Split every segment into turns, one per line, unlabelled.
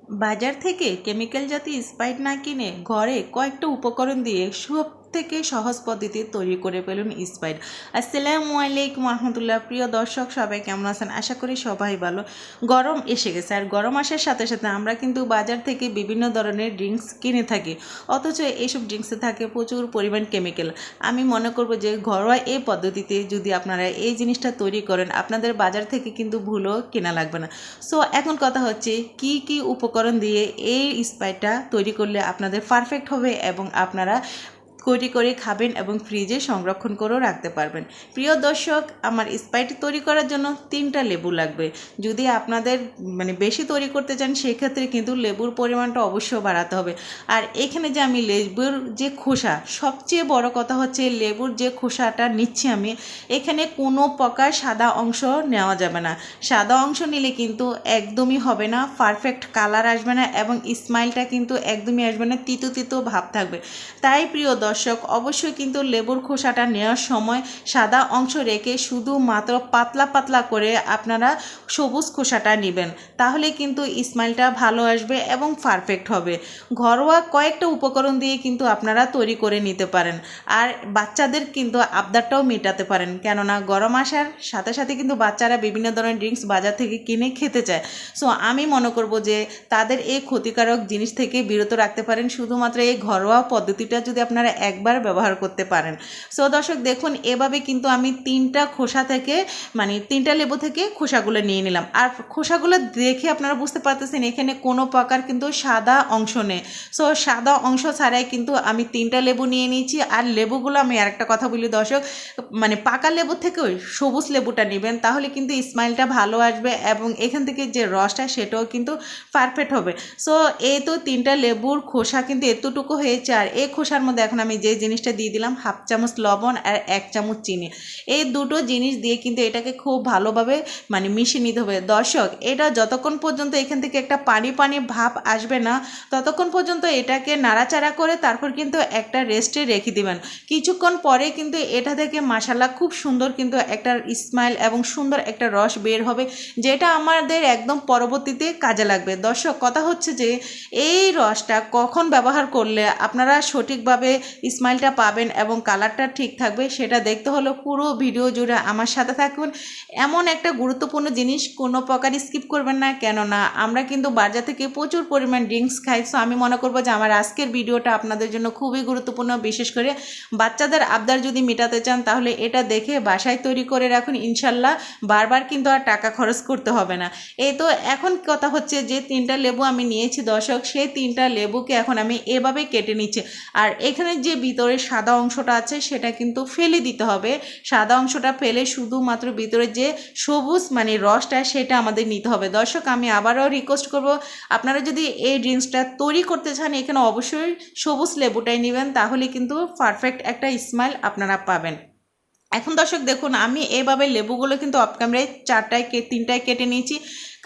বাজার থেকে কেমিক্যাল জাতীয় স্প্রাইট না কিনে ঘরে কয়েকটা উপকরণ দিয়ে সব থেকে সহজ পদ্ধতি তৈরি করে ফেলুন স্প্রাইট। আসসালামু আলাইকুম রহমতুল্লাহ। প্রিয় দর্শক, সবাই কেমন আছেন? আশা করি সবাই ভালো। গরম এসে গেছে, আর গরম আসার সাথে সাথে আমরা কিন্তু বাজার থেকে বিভিন্ন ধরনের ড্রিঙ্কস কিনে থাকি, অথচ এইসব ড্রিঙ্কসে থাকে প্রচুর পরিমাণ কেমিক্যাল। আমি মনে করব যে ঘরোয়া এই পদ্ধতিতে যদি আপনারা এই জিনিসটা তৈরি করেন, আপনাদের বাজার থেকে কিন্তু ভুলও কেনা লাগবে না। সো এখন কথা হচ্ছে কি কি উপকরণ দিয়ে এই স্প্রাইটটা তৈরি করলে আপনাদের পারফেক্ট হবে এবং আপনারা তৈরি করে খাবেন এবং ফ্রিজে সংরক্ষণ করেও রাখতে পারবেন। প্রিয় দর্শক, আমার স্প্রাইট তৈরি করার জন্য 3টা লেবু লাগবে। যদি আপনাদের বেশি তৈরি করতে চান, সেক্ষেত্রে কিন্তু লেবুর পরিমাণটা অবশ্যই বাড়াতে হবে। আর এখানে যে আমি লেবুর যে খোসা, সবচেয়ে বড় কথা হচ্ছে লেবুর যে খোসাটা নিচ্ছি আমি, এখানে কোনো প্রকার সাদা অংশ নেওয়া যাবে না। সাদা অংশ নিলে কিন্তু একদমই হবে না, পারফেক্ট কালার আসবে না এবং স্মাইলটা কিন্তু একদমই আসবে না, তিতো তিতো ভাব থাকবে। তাই প্রিয় দর্শক, অবশ্যই কিন্তু লেবুর খোসাটা নেওয়ার সময় সাদা অংশ রেখে শুধুমাত্র পাতলা পাতলা করে আপনারা সবুজ খোসাটা নেবেন, তাহলে কিন্তু স্মাইলটা ভালো আসবে এবং পারফেক্ট হবে। ঘরোয়া কয়েকটা উপকরণ দিয়ে কিন্তু আপনারা তৈরি করে নিতে পারেন, আর বাচ্চাদের কিন্তু আবদারটাও মেটাতে পারেন, কেননা গরম আসার সাথে সাথে কিন্তু বাচ্চারা বিভিন্ন ধরনের ড্রিঙ্কস বাজার থেকে কিনে খেতে চায়। সো আমি মনে করব যে তাদের এই ক্ষতিকারক জিনিস থেকে বিরত রাখতে পারেন শুধুমাত্র এই ঘরোয়া পদ্ধতিটা যদি আপনারা একবার ব্যবহার করতে পারেন। সো দর্শক দেখুন, এভাবে কিন্তু আমি 3টা খোসা থেকে 3টা লেবু থেকে খোসাগুলো নিয়ে নিলাম। আর খোসাগুলো দেখে আপনারা বুঝতে পারতেছেন এখানে কোনো প্রকার কিন্তু সাদা অংশ নেই। সো সাদা অংশ ছাড়াই কিন্তু আমি 3টা লেবু নিয়ে নিয়েছি। আর লেবুগুলো আমি আরেকটা কথা বলি দর্শক, পাকা লেবু থেকে সবুজ লেবুটা নেবেন, তাহলে কিন্তু স্মাইলটা ভালো আসবে এবং এখান থেকে যে রসটা সেটাও কিন্তু পারফেক্ট হবে। সো এই তো 3টা লেবুর খোসা কিন্তু এতটুকু হয়েছে। আর এই খোসার মধ্যে এখন আমি যে জিনিসটা দিয়ে দিলাম, 1/2 চামচ লবণ আর 1 চামচ চিনি। এই দুটো জিনিস দিয়ে কিন্তু এটাকে খুব ভালোভাবে মিশিয়ে নিতে হবে। দর্শক, এটা যতক্ষণ পর্যন্ত এখান থেকে একটা পানি পানি ভাব আসবে না, ততক্ষণ পর্যন্ত এটাকে নাড়াচাড়া করে তারপর কিন্তু একটা রেস্টে রেখে দিবেন। কিছুক্ষণ পরে কিন্তু এটা থেকে মশলা খুব সুন্দর কিন্তু একটা স্মাইল এবং সুন্দর একটা রস বের হবে, যেটা আমাদের একদম পরবর্তীতে কাজে লাগবে। দর্শক, কথা হচ্ছে যে এই রসটা কখন ব্যবহার করলে আপনারা সঠিকভাবে স্মাইলটা পাবেন এবং কালারটা ঠিক থাকবে, সেটা দেখতে হলে পুরো ভিডিও জুড়ে আমার সাথে থাকুন। এমন একটা গুরুত্বপূর্ণ জিনিস কোনো প্রকার স্কিপ করবেন না, কেননা আমরা কিন্তু বাজার থেকে প্রচুর পরিমাণ ড্রিঙ্কস খাই। সো আমি মনে করবো যে আমার আজকের ভিডিওটা আপনাদের জন্য খুবই গুরুত্বপূর্ণ। বিশেষ করে বাচ্চাদের আবদার যদি মেটাতে চান, তাহলে এটা দেখে বাসায় তৈরি করে রাখুন, ইনশাল্লাহ বারবার কিন্তু আর টাকা খরচ করতে হবে না। এই তো এখন কথা হচ্ছে যে 3টা লেবু আমি নিয়েছি দর্শক, সেই 3টা লেবুকে এখন আমি এভাবে কেটে নিচ্ছি। আর এখানে যে ভিতরে সাদা অংশটা আছে সেটা কিন্তু ফেলে দিতে হবে। সাদা অংশটা ফেলে শুধুমাত্র ভিতরে যে সবুজ রসটা সেটা আমাদের নিতে হবে। দর্শক, আমি আবারও রিকোয়েস্ট করব, আপনারা যদি এই ড্রিঙ্কসটা তৈরি করতে চান, এখানে অবশ্যই সবুজ লেবুটাই নেবেন, তাহলে কিন্তু পারফেক্ট একটা স্মাইল আপনারা পাবেন। এখন দর্শক দেখুন, আমি এভাবে লেবুগুলো কিন্তু অফ ক্যামেরায় 3টায় কেটে নিয়েছি।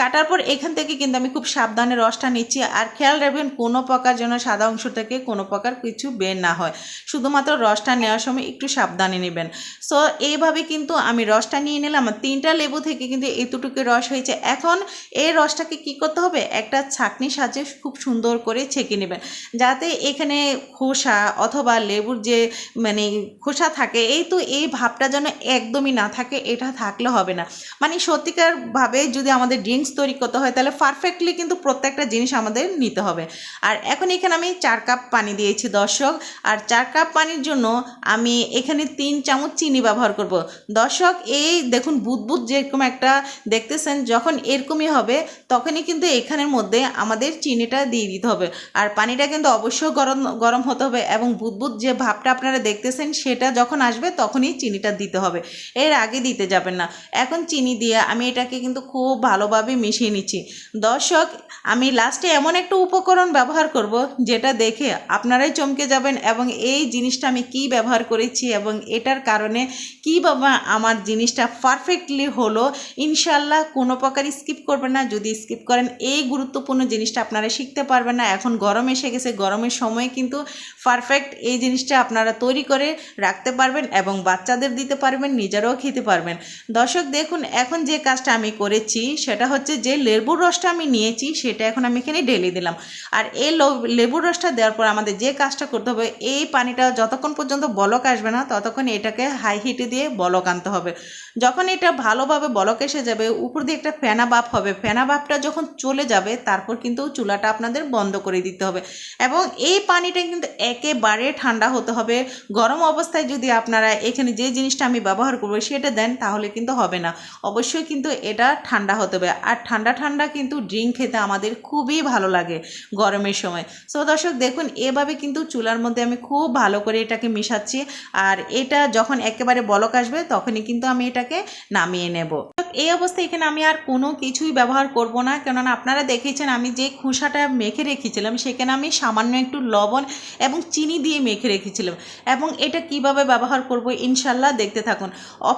কাটার পর এখান থেকে কিন্তু আমি খুব সাবধানে রসটা নিচ্ছি। আর খেয়াল রাখবেন কোনো প্রকার যেন সাদা অংশ থেকে কোনো প্রকার কিছু বের না হয়, শুধুমাত্র রসটা নেওয়ার সময় একটু সাবধানে নেবেন। সো এইভাবে কিন্তু আমি রসটা নিয়ে নিলাম। 3টা লেবু থেকে কিন্তু এতটুকু রস হয়েছে। এখন এই রসটাকে কি করতে হবে, একটা ছাঁকনির সাহায্যে খুব সুন্দর করে ছেঁকে নেবেন, যাতে এখানে খোসা অথবা লেবুর যে খোসা থাকে, এই ভাবটা যেন একদমই না থাকে, এটা থাকলে হবে না। সত্যিকারভাবে যদি আমাদের ড্রিঙ্কস তৈরি করতে হয়, তাহলে পারফেক্টলি কিন্তু প্রত্যেকটা জিনিস আমাদের নিতে হবে। আর এখন এখানে আমি 4 কাপ পানি দিয়েছি দর্শক। আর 4 কাপ পানির জন্য আমি এখানে 3 চামচ চিনি ব্যবহার করব। দর্শক, এই দেখুন বুদবুদ যেরকম একটা দেখতেছেন, যখন এরকমই হবে তখনই কিন্তু এখানের মধ্যে আমাদের চিনিটা দিয়ে দিতে হবে। আর পানিটা কিন্তু অবশ্যই গরম গরম হতে হবে এবং বুদবুদ যে ভাবটা আপনারা দেখতেছেন সেটা যখন আসবে তখনই চিনিটা দিতে হবে, এর আগে দিতে যাবেন না। এখন চিনি দিয়ে আমি এটাকে কিন্তু খুব ভালোভাবে মিশিয়ে নিচ্ছি। দর্শক, আমি লাস্টে এমন একটা উপকরণ ব্যবহার করব যেটা দেখে আপনারাই চমকে যাবেন এবং এই জিনিসটা আমি কি ব্যবহার করেছি এবং এটার কারণে কি বাবা আমার জিনিসটা পারফেক্টলি হলো। ইনশাল্লাহ কোনো প্রকার স্কিপ করবেন না। যদি স্কিপ করেন, এই গুরুত্বপূর্ণ জিনিসটা আপনারা শিখতে পারবেন না। এখন গরম এসে গেছে, গরমের সময় কিন্তু পারফেক্ট এই জিনিসটা আপনারা তৈরি করে রাখতে পারবেন এবং বাচ্চাদের দিতে পারবেন, নিজেরাও খেতে পারবেন। দর্শক দেখুন, এখন যে কাজটা আমি করেছি সেটা হচ্ছে হচ্ছে যে লেবুর রসটা আমি নিয়েছি সেটা এখন আমি এখানে ঢেলে দিলাম। আর এই লেবুর রসটা দেওয়ার পর আমাদের যে কাজটা করতে হবে, এই পানিটা যতক্ষণ পর্যন্ত বলক আসবে না ততক্ষণ এটাকে হাই হিটে দিয়ে বলক আনতে হবে। যখন এটা ভালোভাবে বলক এসে যাবে, উপর দিয়ে একটা ফেনা ভাপ হবে, ফেনা ভাপটা যখন চলে যাবে তারপর কিন্তু চুলাটা আপনাদের বন্ধ করে দিতে হবে। এবং এই পানিটা কিন্তু একেবারে ঠান্ডা হতে হবে। গরম অবস্থায় যদি আপনারা এখানে যে জিনিসটা আমি ব্যবহার করবো সেটা দেন তাহলে কিন্তু হবে না, অবশ্যই কিন্তু এটা ঠান্ডা হতে হবে। আর ঠান্ডা ঠান্ডা কিন্তু ড্রিঙ্ক খেতে আমাদের খুবই ভালো লাগে গরমের সময়। সো দর্শক দেখুন, এভাবে কিন্তু চুলার মধ্যে আমি খুব ভালো করে এটাকে মিশাচ্ছি। আর এটা যখন একেবারে বলক আসবে তখনই কিন্তু আমি এটাকে নামিয়ে নেব। এই অবস্থায় এখানে আমি আর কোনো কিছুই ব্যবহার করব না, কেননা আপনারা দেখেছেন আমি যে খোসাটা মেখে রেখেছিলাম সেখানে আমি সামান্য একটু লবণ এবং চিনি দিয়ে মেখে রেখেছিলাম। এবং এটা কিভাবে ব্যবহার করব ইনশাল্লাহ দেখতে থাকুন।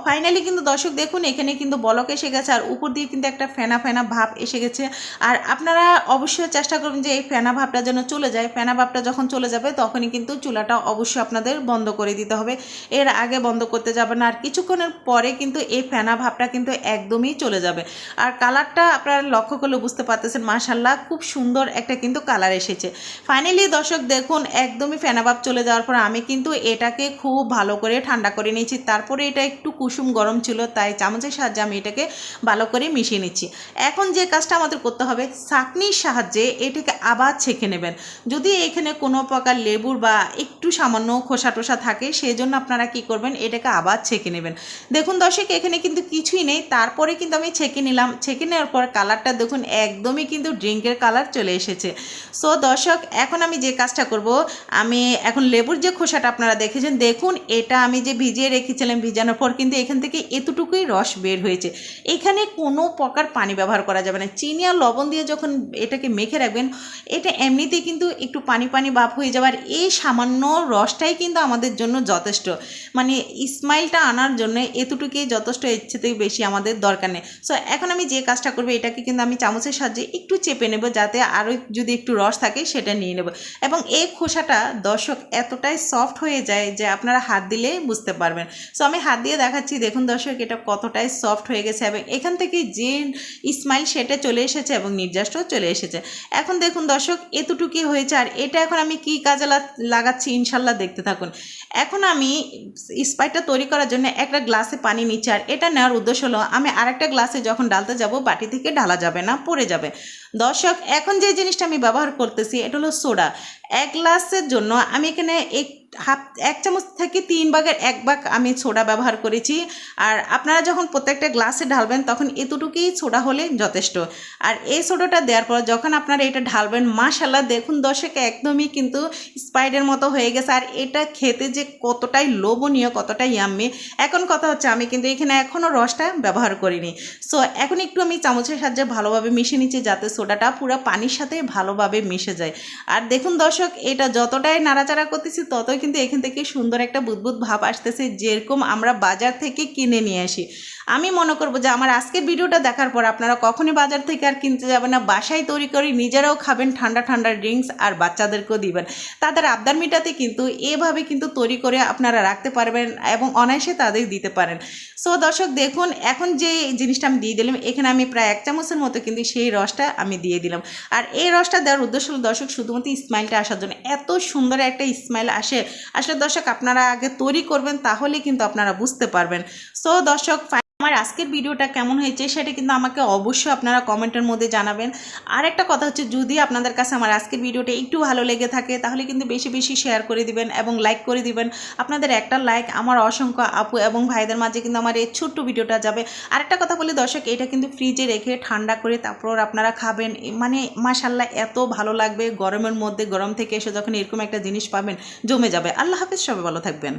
ফাইনালি কিন্তু দর্শক দেখুন এখানে কিন্তু বলক এসে গেছে, আর উপর দিয়ে কিন্তু একটা ফেনা ফেনা ভাব এসে গেছে। আর আপনারা অবশ্যই চেষ্টা করবেন যে এই ফেনা ভাবটা যেন চলে যায়। ফেনা ভাবটা যখন চলে যাবে তখনই কিন্তু চুলাটা অবশ্যই আপনাদের বন্ধ করে দিতে হবে, এর আগে বন্ধ করতে যাবে না। আর কিছুক্ষণের পরে কিন্তু এই ফেনা ভাবটা কিন্তু একদমই চলে যাবে। আর কালারটা আপনারা লক্ষ্য করলে বুঝতে পারতেছেন, মাশাআল্লাহ খুব সুন্দর একটা কিন্তু কালার এসেছে। ফাইনালি দর্শক দেখুন একদমই ফেনা ভাব চলে যাওয়ার পর আমি কিন্তু এটাকে খুব ভালো করে ঠান্ডা করে নিয়েছি। তারপরে এটা একটু কুসুম গরম ছিল, তাই চামচের সাহায্যে আমি এটাকে ভালো করে মিশিয়ে নিচ্ছি। এখন যে কাজটা আমাদের করতে হবে, ছাঁকনির সাহায্যে এটাকে আবার ছেঁকে নেবেন। যদি এখানে কোনো প্রকার লেবুর বা একটু সামান্য খোসা টোসা থাকে সেই জন্য আপনারা কি করবেন, এটাকে আবার ছেঁকে নেবেন। দেখুন দর্শক এখানে কিন্তু কিছুই নেই, তারপরে কিন্তু আমি ছেঁকে নিলাম। ছেঁকে নেওয়ার পর কালারটা দেখুন একদমই কিন্তু ড্রিঙ্কের কালার চলে এসেছে। সো দর্শক এখন আমি যে কাজটা করব, আমি এখন লেবুর যে খোসাটা আপনারা দেখেছেন, দেখুন এটা আমি যে ভিজিয়ে রেখেছিলাম, ভিজানোর পর কিন্তু এখান থেকে এতটুকুই রস বের হয়েছে। এখানে কোনো প্রকার পানি ব্যবহার করা যাবে না। চিনি আর লবণ দিয়ে যখন এটাকে মেখে রাখবেন, এটা এমনিতেই কিন্তু একটু পানি পানি ভাব হয়ে যাবার, এই সামান্য রসটাই কিন্তু আমাদের জন্য যথেষ্ট। মানে স্মাইলটা আনার জন্য এতটুকুই যথেষ্ট, এর থেকে বেশি আমাদের দরকার নেই। সো এখন আমি যে কাজটা করবো, এটাকে কিন্তু আমি চামচের সাহায্যে একটু চেপে নেব, যাতে আরও যদি একটু রস থাকে সেটা নিয়ে নেব। এবং এই খোসাটা দর্শক এতটাই সফট হয়ে যায় যে আপনারা হাত দিলে বুঝতে পারবেন। সো আমি হাত দিয়ে দেখাচ্ছি, দেখুন দর্শক এটা কতটাই সফট হয়ে গেছে এবং এখান থেকে যে স্মাইল সেটা চলে এসেছে এবং নির্যাসটাও চলে এসেছে। এখন দেখুন দর্শক এতটুকুই হয়েছে। আর এটা এখন আমি কি কাজে লাগাচ্ছি ইনশাল্লাহ দেখতে থাকুন। এখন আমি স্প্রাইটটা তৈরি করার জন্য একটা গ্লাসে পানি নিচ্ছি। আর এটা নেওয়ার উদ্দেশ্য হলো আমি আরেকটা গ্লাসে যখন ঢালতে যাব, বাটি থেকে ঢালা যাবে না, পড়ে যাবে। দর্শক এখন যে জিনিসটা আমি ব্যবহার করতেছি এটা হলো সোডা। এক গ্লাসের জন্য আমি এখানে এক চামচ থেকে 3 ভাগের 1 ভাগ আমি সোডা ব্যবহার করেছি। আর আপনারা যখন প্রত্যেকটা গ্লাসে ঢালবেন তখন এতটুকুই সোডা হলে যথেষ্ট। আর এই সোডাটা দেওয়ার পর যখন আপনারা এটা ঢালবেন, মাশাআল্লাহ দেখুন দর্শক একদমই কিন্তু স্প্রাইটের মতো হয়ে গেছে। আর এটা খেতে যে কতটাই লোভনীয়, কতটাই ইয়াম্মি। এখন কথা হচ্ছে আমি কিন্তু এখানে এখনও রসটা ব্যবহার করিনি। সো এখন একটু আমি চামচের সাহায্যে ভালোভাবে মিশিয়ে নিচ্ছি, যাতে সোডাটা পুরো পানির সাথে ভালোভাবে মিশে যায়। আর দেখুন দর্শক এটা যতটাই নাড়াচাড়া করতেছি ততই কিন্তু এখান থেকে সুন্দর একটা বুদবুদ ভাব আসতেছে, যেরকম আমরা বাজার থেকে কিনে নিয়ে আসি। আমি মনে করবো যে আমার আজকের ভিডিওটা দেখার পর আপনারা কখনই বাজার থেকে আর কিনতে যাবেন না, বাসায় তৈরি করে নিজেরাও খাবেন ঠান্ডা ঠান্ডা ড্রিঙ্কস, আর বাচ্চাদেরকেও দিবেন। তাদের আবদার মেটাতে কিন্তু এভাবে কিন্তু তৈরি করে আপনারা রাখতে পারবেন এবং অনায়াসে তাদের দিতে পারেন। সো দর্শক দেখুন এখন যে জিনিসটা আমি দিয়ে দিলাম, এখানে আমি প্রায় 1 চামচের মতো কিন্তু সেই রসটা আমি দিয়ে দিলাম। আর এই রসটা দেওয়ার উদ্দেশ্য হলো দর্শক শুধুমাত্র স্মাইলটা আসার জন্য। এত সুন্দর একটা স্মাইল আসে, আসলে দর্শক আপনারা আগে তৈরি করবেন তাহলে কিন্তু আপনারা বুঝতে পারবেন। সো দর্শক আমার আজকের ভিডিওটা কেমন হয়েছে সেটা কিন্তু আমাকে অবশ্যই আপনারা কমেন্টের মধ্যে জানাবেন। আর একটা কথা হচ্ছে, যদি আপনাদের কাছে আমার আজকের ভিডিওটা একটু ভালো লেগে থাকে তাহলে কিন্তু বেশি বেশি শেয়ার করে দিবেন এবং লাইক করে দিবেন। আপনাদের একটা লাইক আমার অসংখ্য আপু এবং ভাইদের মাঝে কিন্তু আমার এই ছোট্ট ভিডিওটা যাবে। আরেকটা কথা বলি দর্শক, এটা কিন্তু ফ্রিজে রেখে ঠান্ডা করে তারপর আপনারা খাবেন, মানে মাশাআল্লাহ এত ভালো লাগবে। গরমের মধ্যে গরম থেকে এসে যখন এরকম একটা জিনিস পাবেন জমে যাবে। আল্লাহ হাফেজ, সবাই ভালো থাকবেন।